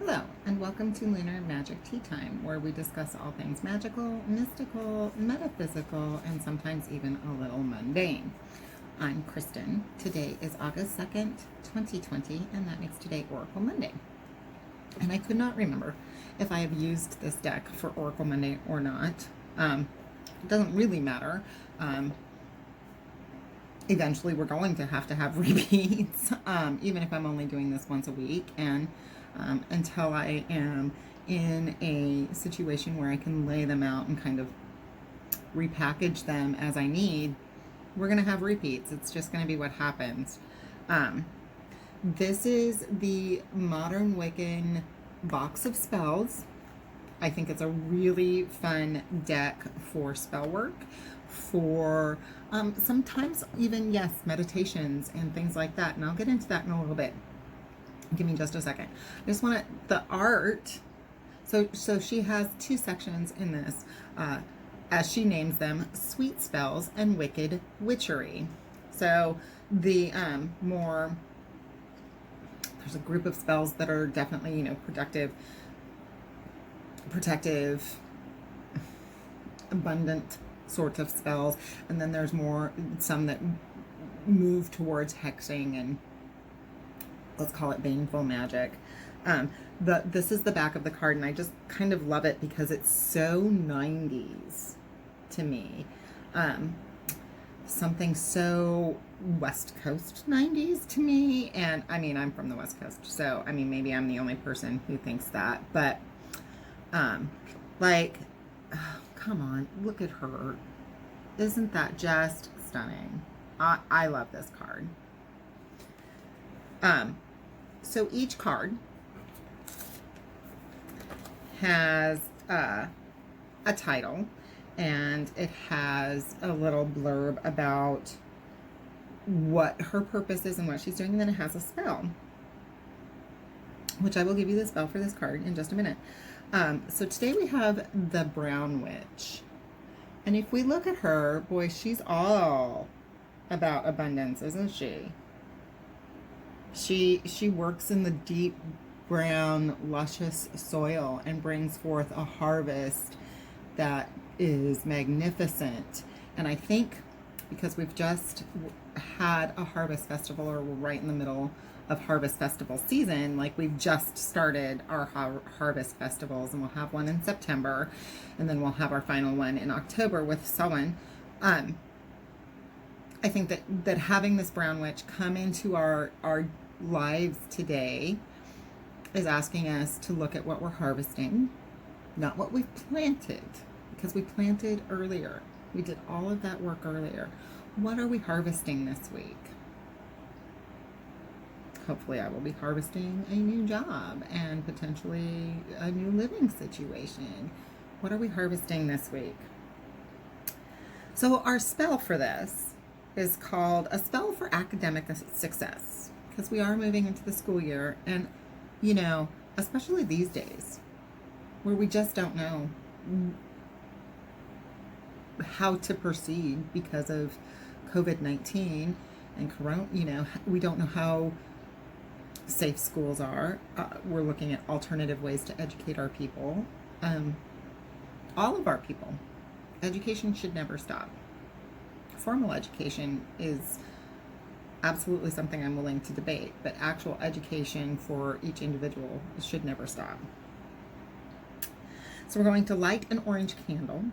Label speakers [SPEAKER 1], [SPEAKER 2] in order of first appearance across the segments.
[SPEAKER 1] Hello, and welcome to Lunar Magic Tea Time, where we discuss all things magical, mystical, metaphysical, and sometimes even a little mundane. I'm Kristen. Today is August 2nd, 2020, and that makes today Oracle Monday. And I could not remember if I have used this deck for Oracle Monday or not. It doesn't really matter. Eventually we're going to have repeats, even if I'm only doing this once a week, and until I am in a situation where I can lay them out and kind of repackage them as I need, we're going to have repeats. It's just going to be what happens. This is the Modern Wiccan box of spells. I think it's a really fun deck for spell work, for sometimes even, yes, meditations and things like that. And I'll get into that in a little bit. Give me just a second. I just want the art. So she has two sections in this, as she names them, sweet spells and wicked witchery. So the more, there's a group of spells that are definitely, protective, abundant sorts of spells, and then there's some that move towards hexing and, let's call it, baneful magic. This is the back of the card, and I just kind of love it because it's so 90s to me. Something so West Coast 90s to me, and I mean, I'm from the West Coast, so I mean, maybe I'm the only person who thinks that, but like, oh, come on, look at her. Isn't that just stunning? I love this card. So each card has a title, and it has a little blurb about what her purpose is and what she's doing, and then it has a spell, which I will give you the spell for this card in just a minute. So today we have the Brown Witch. And if we look at her, boy, she's all about abundance, isn't she? She works in the deep brown, luscious soil and brings forth a harvest that is magnificent. And I think because we've just had a harvest festival, or we're right in the middle of harvest festival season, like we've just started our harvest festivals, and we'll have one in September, and then we'll have our final one in October with Samhain. I think that having this Brown Witch come into our lives today is asking us to look at what we're harvesting, not what we've planted, because we planted earlier. We did all of that work earlier. What are we harvesting this week? Hopefully I will be harvesting a new job and potentially a new living situation. What are we harvesting this week? So our spell for this is called a spell for academic success, because we are moving into the school year, and especially these days where we just don't know how to proceed because of COVID-19 and corona. We don't know how safe schools are. We're looking at alternative ways to educate our people, all of our people. Education should never stop. Formal education is absolutely something I'm willing to debate, but actual education for each individual should never stop. So we're going to light an orange candle.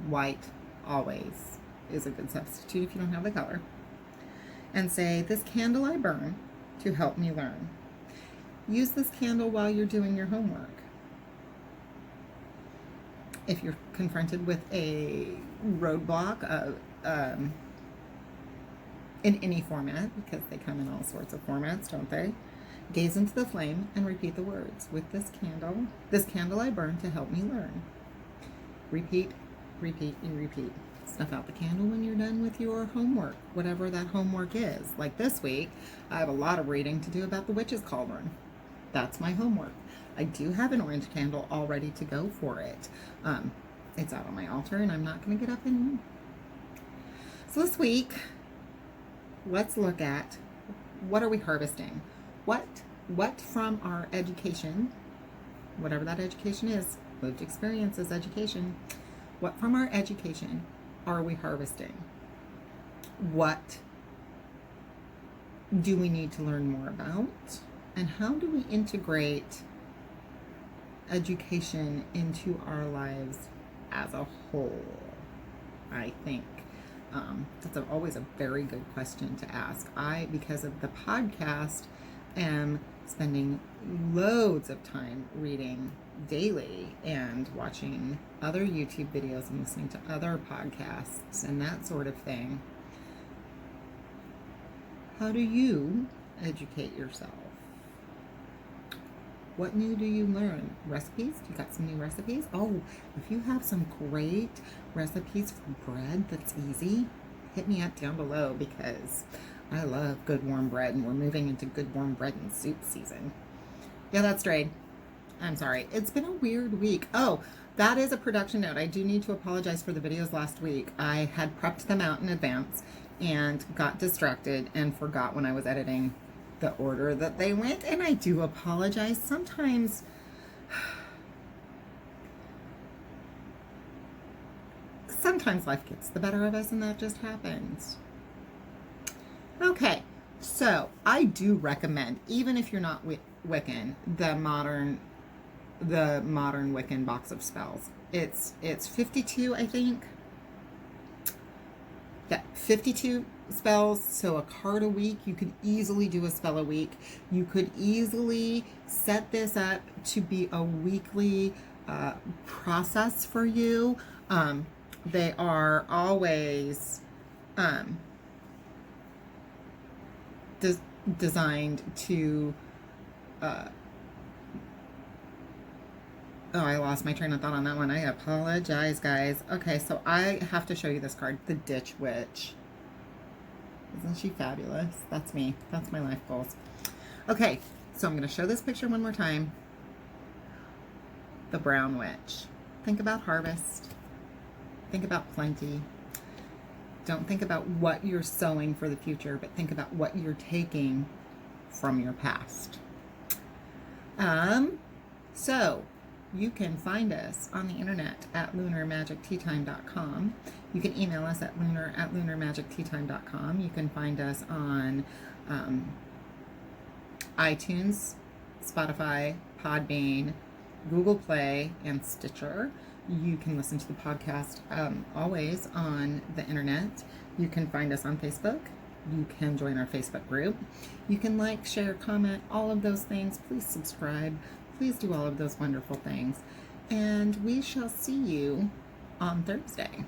[SPEAKER 1] White always is a good substitute if you don't have the color. And say, "This candle I burn to help me learn." Use this candle while you're doing your homework. If you're confronted with a roadblock in any format, because they come in all sorts of formats, don't they? Gaze into the flame and repeat the words. "With this candle I burn to help me learn." Repeat, repeat, and repeat. Snuff out the candle when you're done with your homework, whatever that homework is. Like this week, I have a lot of reading to do about the Witch's Cauldron. That's my homework. I do have an orange candle all ready to go for it. It's out on my altar, and I'm not going to get up and... So this week, let's look at, what are we harvesting? What what from our education, whatever that education is, lived experience is education, what from our education are we harvesting? What do we need to learn more about? And how do we integrate education into our lives as a whole? I think that's always a very good question to ask. I, because of the podcast, am spending loads of time reading daily and watching other YouTube videos and listening to other podcasts and that sort of thing. How do you educate yourself? What new do you learn? Recipes? You got some new recipes? Oh, if you have some great recipes for bread that's easy, hit me up down below, because I love good warm bread, and we're moving into good warm bread and soup season. Yeah, that's straight. I'm sorry. It's been a weird week. Oh, that is a production note. I do need to apologize for the videos last week. I had prepped them out in advance and got distracted and forgot when I was editing the order that they went, and I do apologize. Sometimes life gets the better of us, and that just happens. Okay, so I do recommend, even if you're not Wiccan, the modern Wiccan box of spells. It's 52, I think. Yeah, 52 spells, so a card a week. You could easily do a spell a week. You could easily set this up to be a weekly process for you. They are always designed to oh, I lost my train of thought on that one. I apologize, guys. Okay, so I have to show you this card, the Ditch Witch. Isn't she fabulous? That's me. That's my life goals. Okay, so I'm going to show this picture one more time. The Brown Witch. Think about harvest. Think about plenty. Don't think about what you're sowing for the future, but think about what you're taking from your past. So you can find us on the internet at lunarmagicteatime.com. You can email us at lunarmagicteatime.com. You can find us on iTunes, Spotify, Podbean, Google Play, and Stitcher. You can listen to the podcast always on the internet. You can find us on Facebook. You can join our Facebook group. You can like, share, comment, all of those things. Please subscribe. Please do all of those wonderful things. And we shall see you on Thursday.